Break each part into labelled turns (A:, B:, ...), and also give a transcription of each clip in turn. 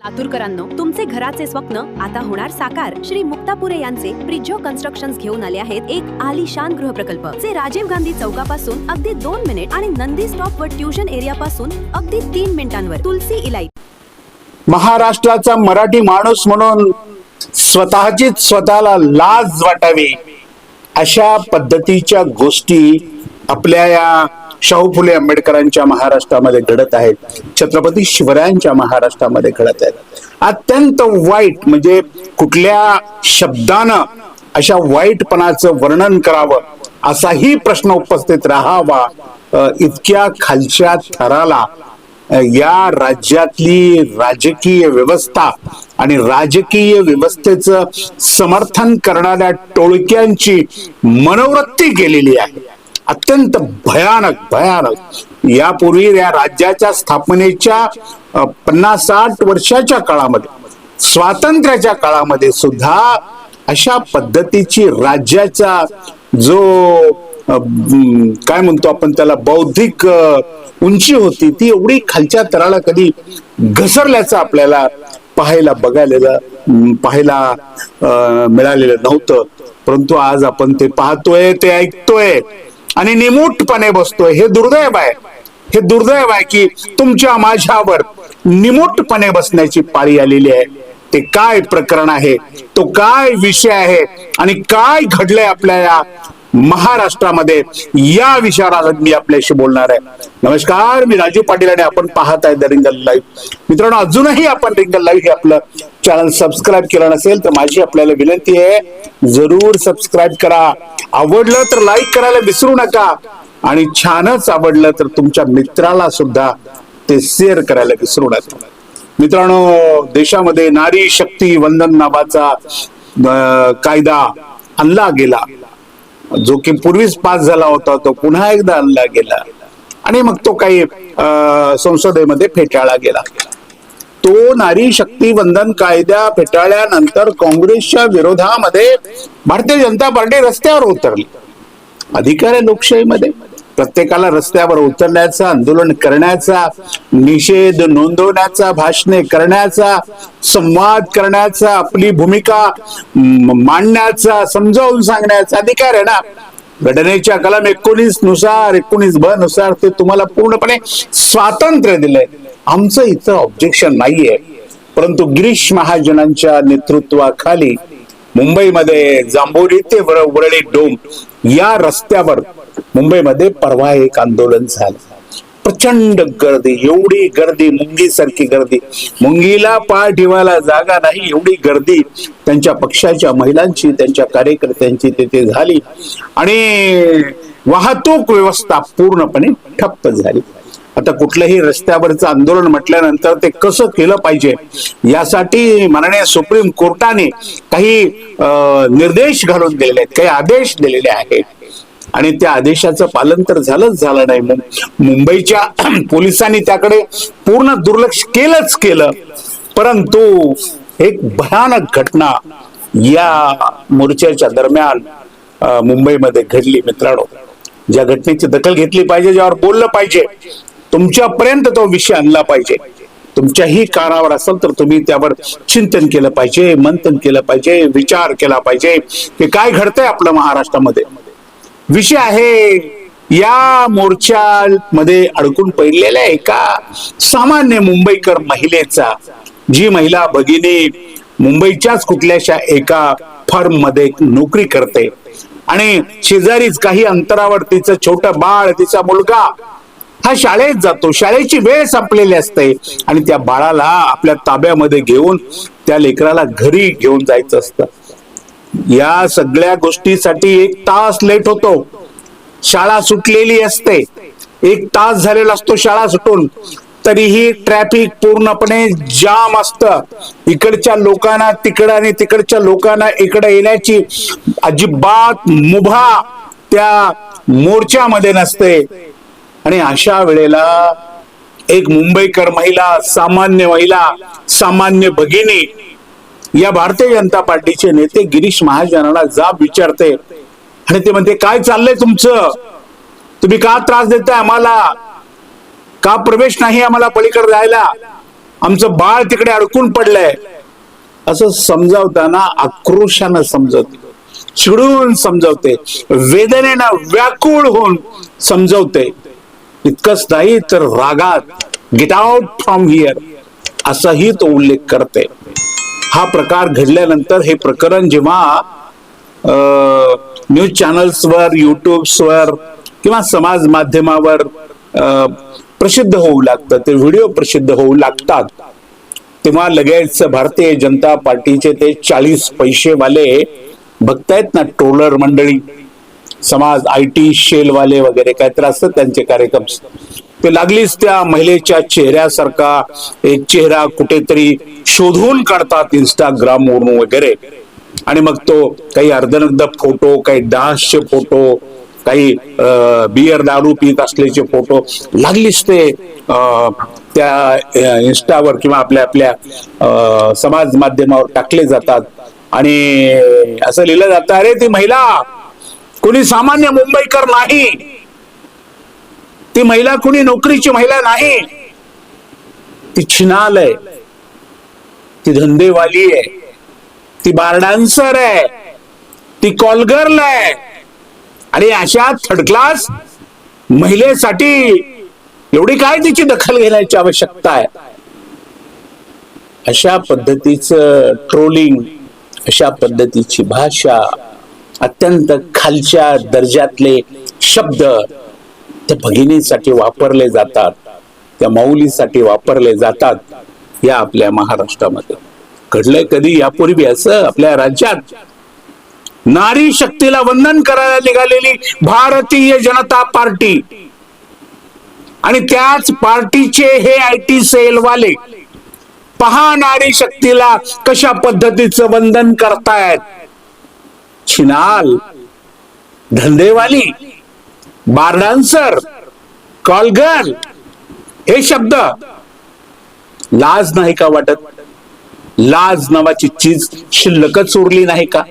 A: आतुरकरांनो, तुमचे घराचे स्वप्न आता होणार साकार. श्री मुक्तापुरे यांचे प्रिजो कन्स्ट्रक्शन्स घेऊन आले आहेत एक आलिशान गृहप्रकल्प जे राजीव गांधी चौकापासून अगदी 2 मिनिट आणि नंदी स्टॉप व ट्युशन एरिया पासून अगदी 3 मिनिटांवर. तुलसी इलाई
B: महाराष्ट्राचा मराठी माणूस म्हणून स्वतःला लाज वाटावी अशा पद्धतीच्या गोष्टी आपल्या या शाहू फुले आंबेडकरांच्या महाराष्ट्रामध्ये घडत आहेत. छत्रपती शिवरायांच्या महाराष्ट्रामध्ये घडत आहेत. अत्यंत वाईट, म्हणजे कुठल्या शब्दानं अशा वाईटपणाचं वर्णन करावं असाही प्रश्न उपस्थित राहावा. इतक्या खालच्या थराला या राज्यातली राजकीय व्यवस्था आणि राजकीय व्यवस्थेचं समर्थन करणाऱ्या टोळक्यांची मनोवृत्ती केलेली आहे. अत्यंत भयानक. यापूर्वी या राज्याच्या स्थापनेच्या 50-60 वर्षाच्या काळामध्ये, स्वातंत्र्याच्या काळामध्ये सुद्धा अशा पद्धतीची राज्याचा जो काय म्हणतो आपण त्याला बौद्धिक उंची होती ती एवढी खालच्या तराला कधी घसरल्याचं आपल्याला पाहायला मिळालेलं नव्हतं. परंतु आज आपण ते पाहतोय, ते ऐकतोय आणि निमूटपणे बसतोय. हे दुर्दैव आहे की तुमच्या माझ्यावर निमूटपणे बसण्याची पाळी आलेली आहे. ते काय प्रकरण आहे, तो काय विषय आहे आणि काय घडलंय आपल्या या महाराष्ट्रामध्ये, या विषयावर मी आपल्याशी बोलणार आहे. नमस्कार, मी राजू पाटील आणि आपण पाहत आहे द रिंगल लाईव्ह. मित्रांनो, अजूनही आपण रिंगल लाईव्ह हे आपलं चॅनल सबस्क्राईब केलं नसेल तर माझी आपल्याला विनंती आहे, जरूर सबस्क्राईब करा. आवडलं तर लाईक करायला विसरू नका आणि छानच आवडलं तर तुमच्या मित्राला सुद्धा ते शेअर करायला विसरू नका. मित्रांनो, देशामध्ये नारी शक्ती वंदन नावाचा कायदा आणला गेला, जो की पूर्वीच पास झाला होता, तो पुन्हा एकदा आणला गेला आणि मग तो काही संसदेमध्ये फेटाळला गेला. तो नारी शक्ती वंदन कायदा फेटाळल्यानंतर काँग्रेसच्या विरोधामध्ये भारतीय जनता पार्टी रस्त्यावर उतरली. अधिकार आहे लोकशाहीमध्ये, प्रत्येकाला रस्त्यावर उतरण्याचा, आंदोलन करण्याचा, निषेध नोंदवण्याचा, भाषणे करण्याचा, संवाद करण्याचा, आपली भूमिका मांडण्याचा, समजावून सांगण्याचा अधिकार आहे ना. घटनेच्या कलम 19 ब नुसार ते तुम्हाला पूर्णपणे स्वातंत्र्य दिलंय. आमचं इथं ऑब्जेक्शन नाहीये. परंतु गिरीश महाजनांच्या नेतृत्वाखाली मुंबईमध्ये जांभोरी ते वरळी डोम या रस्त्यावर मुंबईमध्ये परवा एक आंदोलन झालं. प्रचंड गर्दी, एवढी गर्दी, मुंगीसारखी गर्दी, मुंगीला पाय ठेवायला जागा नाही एवढी गर्दी त्यांच्या पक्षाच्या महिलांची, त्यांच्या कार्यकर्त्यांची तिथे झाली आणि वाहतूक व्यवस्था पूर्णपणे ठप्प झाली. आता कुठलंही रस्त्यावरचं आंदोलन म्हटल्यानंतर ते कसं केलं पाहिजे यासाठी माननीय सुप्रीम कोर्टाने काही निर्देश घालून दिलेले आहेत, काही आदेश दिलेले आहेत आणि त्या आदेशाचं पालन तर झालं नाही. मुंबईच्या पोलिसांनी त्याकडे पूर्ण दुर्लक्ष केलं. परंतु एक भयानक घटना या मोर्चाच्या दरम्यान मुंबईमध्ये घडली. मित्रांनो, ज्या घटनेची दखल घेतली पाहिजे, ज्यावर बोललं पाहिजे, तुमच्यापर्यंत तो विषय आणला पाहिजे. तुमच्याही कानावर असेल तर तुम्ही त्यावर चिंतन केलं पाहिजे, मंथन केलं पाहिजे, विचार केला पाहिजे की काय घडतंय आपल्या महाराष्ट्रामध्ये. विषय आहे या मोर्चामध्ये अडकून पडलेल्या एका सामान्य मुंबईकर महिलेचा, जी महिला भगिनी मुंबईच्याच कुठल्याशा एका फर्म मध्ये नोकरी करते आणि शेजारीच काही अंतरावर तिचं छोटं बाळ, तिचा मुलगा हा शाळेत जातो. शाळेची वेळ संपलेली असते आणि त्या बाळाला आपल्या ताब्यामध्ये घेऊन त्या लेकराला घरी घेऊन जायचं असतं. या सगळ्या गोष्टीसाठी 1 तास लेट होतो. शाळा सुटलेली असते, 1 तास झालेला असतो शाळा सुटून, तरीही ट्रॅफिक पूर्णपणे जाम असतं. इकडच्या लोकांना तिकडं आणि तिकडच्या लोकांना इकडे येण्याची अजिबात मुभा त्या मोर्चामध्ये नसते. आणि अशा वेळेला एक मुंबईकर महिला, सामान्य भगिनी या भारतीय जनता पार्टीचे नेते गिरीश महाजनांना जाब विचारते आणि ते म्हणते, काय चाललंय तुमचं? तुम्ही का त्रास देताय आम्हाला? का प्रवेश नाही आम्हाला पलीकडे जायला? आमचं बाळ तिकडे अडकून पडलंय असं समजावताना आक्रोशानं समजवते, चिडून समजवते, वेदनेनं व्याकुळ होऊन समजवते. इतकंच नाही तर रागात गेट आउट फ्रॉम हिअर असाही तो उल्लेख करते. हा प्रकार घडल्यानंतर हे प्रकरण जेव्हा न्यूज चॅनल्सवर, युट्यूब्सवर किंवा समाज माध्यमावर प्रसिद्ध होऊ लागतं, ते व्हिडिओ प्रसिद्ध होऊ लागतात, तेव्हा लगेच भारतीय जनता पार्टीचे ते 40 पैसेवाले बघतायत ना, ट्रोलर मंडळी, समाज IT शेलवाले वगैरे काहीतरी असतात त्यांचे कार्यक्रम, ते लागलीच त्या महिलेच्या चेहऱ्यासारखा एक चेहरा कुठेतरी शोधून काढतात इंस्टाग्रामवरून वगैरे, आणि मग तो काही अर्धनग्ध फोटो, काही डान्सचे फोटो, काही बियर दारू पीत असल्याचे फोटो लागलीच ते त्या इन्स्टावर किंवा आपल्या समाज माध्यमावर टाकले जातात. आणि असं लिहिलं जातं, अरे ती महिला कोणी सामान्य मुंबईकर नाही, ती महिला कोणी नोकरीची महिला नाही, ती छिनाल आहे, ती धंदेवाली आहे, ती बार डान्सर आहे, ती कॉल गर्ल आहे. आणि अशा थर्ड क्लास महिलेसाठी एवढी काय तिची दखल घेण्याची आवश्यकता आहे? अशा पद्धतीचं ट्रोलिंग, अशा पद्धतीची भाषा, अत्यंत खालच्या दर्जातले शब्द त्या भगिनीसाठी वापरले जातात, त्या माऊलीसाठी वापरले जातात या आपल्या महाराष्ट्रामध्ये. घडलंय कधी यापूर्वी असं आपल्या राज्यात? नारी शक्तीला वंदन करायला निघालेली भारतीय जनता पार्टी आणि त्याच पार्टीचे हे IT सेलवाले पहा नारी शक्तीला कशा पद्धतीचं वंदन करतायत. छिनाल, धंदेवाली, बार डान्सर, कॉल गर्ल हे शब्द लाज नाही का वाटत? लाज नावाची चीज शिल्लकच उरली नाही का?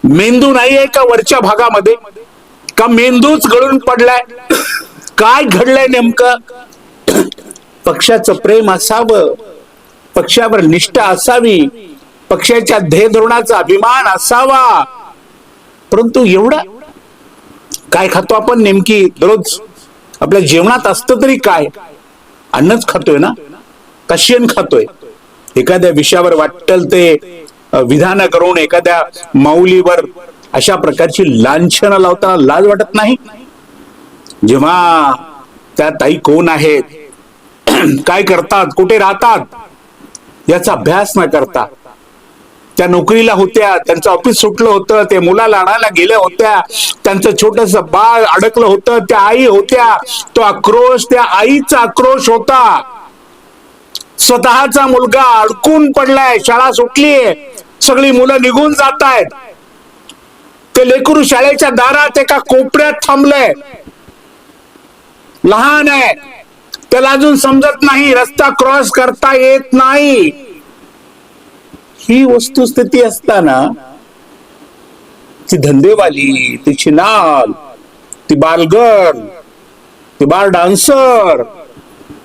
B: मेंदू नाहीये का वरच्या भागामध्ये? का मेंदूच गळून पडलाय? काय घडलंय नेमकं? पक्षाचं प्रेम असावं, पक्षावर निष्ठा असावी, पक्षाच्या ध्येय धोरणाचा अभिमान असावा, परंतु एवढं काय खातो आपण नेमकी दररोज? आपल्या जेवणात असतं तरी काय? अन्नच खातोय ना, का शेण खातोय? एखाद्या विषयावर वाटेल ते विधान करून एखाद्या माऊलीवर अशा प्रकारची लांछनं लावताना लाज वाटत नाही? जेव्हा त्या ताई कोण आहेत, काय करतात, कुठे राहतात याचा अभ्यास न करता, त्या नोकरीला होत्या, त्यांचं ऑफिस सुटलं होतं, ते मुलाला आणायला गेल्या होत्या, त्यांचं छोटस बाळ अडकलं होतं, त्या आई होत्या, तो आक्रोश त्या आईचा आक्रोश होता. स्वतःचा मुलगा अडकून पडलाय, शाळा सुटलीये, सगळी मुलं निघून जात आहेत, ते लेकरू शाळेच्या दारात एका कोपऱ्यात थांबलंय, लहान आहे, त्याला अजून समजत नाही, रस्ता क्रॉस करता येत नाही. ही वस्तुस्थिती असताना ती धंदेवाली, ती छिनाल, ती बालगर्ल, ती बार डान्सर,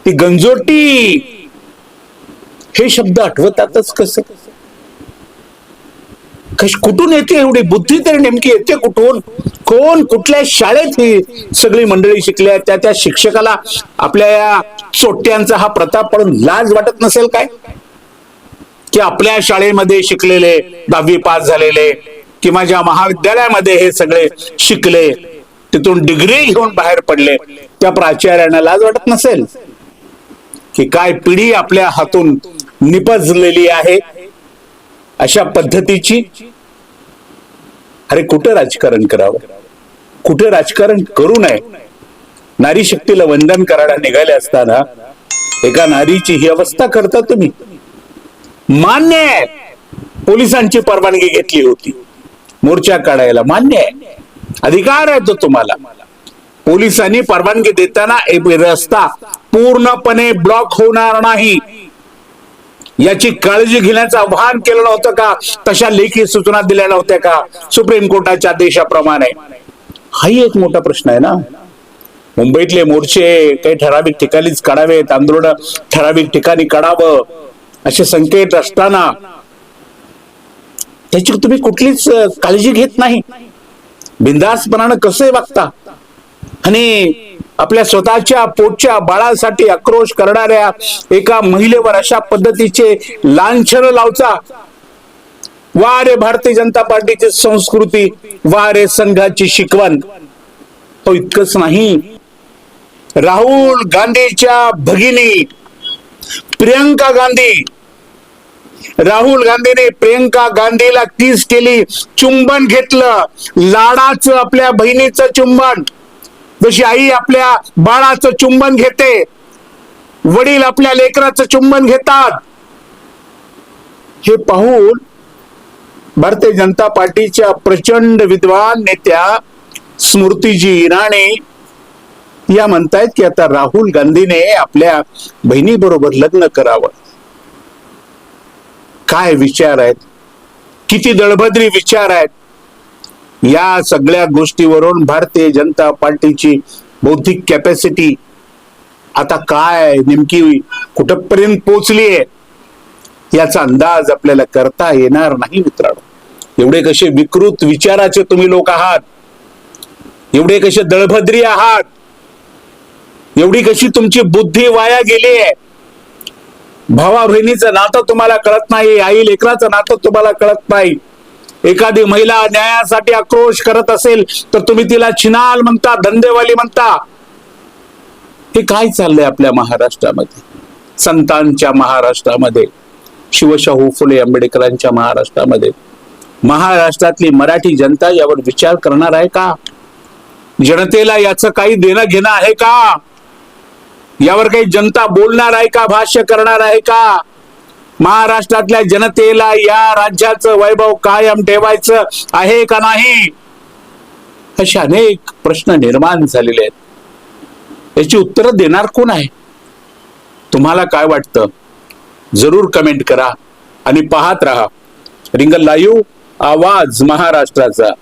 B: ती गंजोटी हे शब्द आठवतातच कसं? कुठून येते एवढी बुद्धी? तरी नेमकी येते कुठून? कोण कुठल्या शाळेत ही सगळी मंडळी शिकल्या? त्या शिक्षकाला आपल्या या चोट्यांचा हा प्रताप पडून लाज वाटत नसेल काय? की आपल्या शाळेमध्ये शिकलेले, 10वी पास झालेले किंवा ज्या महाविद्यालयामध्ये हे सगळे शिकले, तिथून डिग्री घेऊन बाहेर पडले, त्या प्राचार्यांना लाज वाटत नसेल? की काय पिढी आपल्या हातून निपजलेली आहे अशा पद्धतीची? अरे कुठं राजकारण करावं, कुठे राजकारण करू नये. नारी शक्तीला वंदन करायला निघाले असताना एका नारीची ही अवस्था करता तुम्ही? मान्य आहे, पोलिसांची परवानगी घेतली होती मोर्चा काढायला, मान्य आहे, अधिकार आहे तो तुम्हाला. पोलिसांनी परवानगी देताना एक रस्ता पूर्णपणे ब्लॉक होणार नाही याची काळजी घेण्याचं आवाहन केलं नव्हतं का? तशा लेखी सूचना दिल्या नव्हत्या का सुप्रीम कोर्टाच्या आदेशाप्रमाणे? हाही एक मोठा प्रश्न आहे ना. मुंबईतले मोर्चे काही ठराविक ठिकाणीच काढावेत, आंदोलन ठराविक ठिकाणी काढावं, असे संकेत असताना त्याची तुम्ही कुठलीच काळजी घेत नाही. बिनधास्तपणानं कसं वागता आणि आपल्या स्वतःच्या पोटच्या बाळासाठी आक्रोश करणाऱ्या एका महिलेवर अशा पद्धतीचे लांछन लावता. वा रे भारतीय जनता पार्टीची संस्कृती, वा रे संघाची शिकवण. तो इतकंच नाही, राहुल गांधीच्या भगिनी प्रियंका गांधी, राहुल गांधीने प्रियंका गांधीला किस केली, चुंबन घेतलं, लाडाचं आपल्या बहिणीचं चुंबन, जशी आई आपल्या बाळाचं चुंबन घेते, वडील आपल्या लेकराचं चुंबन घेतात. हे पाहून भारतीय जनता पार्टीच्या प्रचंड विद्वान नेत्या स्मृतीजी इराणी या म्हणतायत की आता राहुल गांधीने आपल्या बहिणी बरोबर लग्न करावं. काय विचार आहेत, किती दळभद्री विचार आहेत. या सगळ्या गोष्टीवरून भारतीय जनता पार्टीची बौद्धिक कॅपॅसिटी आता काय नेमकी कुठपर्यंत पोहोचलीये याचा अंदाज आपल्याला करता येणार नाही मित्रांनो. एवढे कसे विकृत विचाराचे तुम्ही लोक आहात, एवढे कसे दळभद्री आहात, एवढी कशी तुमची बुद्धी वाया गेली आहे. भावा बहिणीचं नातं तुम्हाला कळत नाही, आई लेकराचं नातं तुम्हाला कळत नाही. एखादी महिला न्यायासाठी आक्रोश करत असेल तर तुम्ही तिला छिनाल म्हणता, धंदेवाली म्हणता. हे काय चाललंय आपल्या महाराष्ट्रामध्ये, संतांच्या महाराष्ट्रामध्ये, शिवशाहू फुले आंबेडकरांच्या महाराष्ट्रामध्ये. महाराष्ट्रातली मराठी जनता यावर विचार करणार आहे का? जनतेला याचं काही देणं घेणं आहे का? यावर काही जनता बोलणार आहे का, भाष्य करणार आहे का? महाराष्ट्रातल्या जनतेला या राज्याचं वैभव कायम ठेवायचं आहे का नाही, असे अनेक प्रश्न निर्माण झालेले आहेत. याची उत्तरं देणार कोण आहे? तुम्हाला काय वाटतं? जरूर कमेंट करा आणि पाहत राहा रिंगण लाईव्ह, आवाज महाराष्ट्राचा.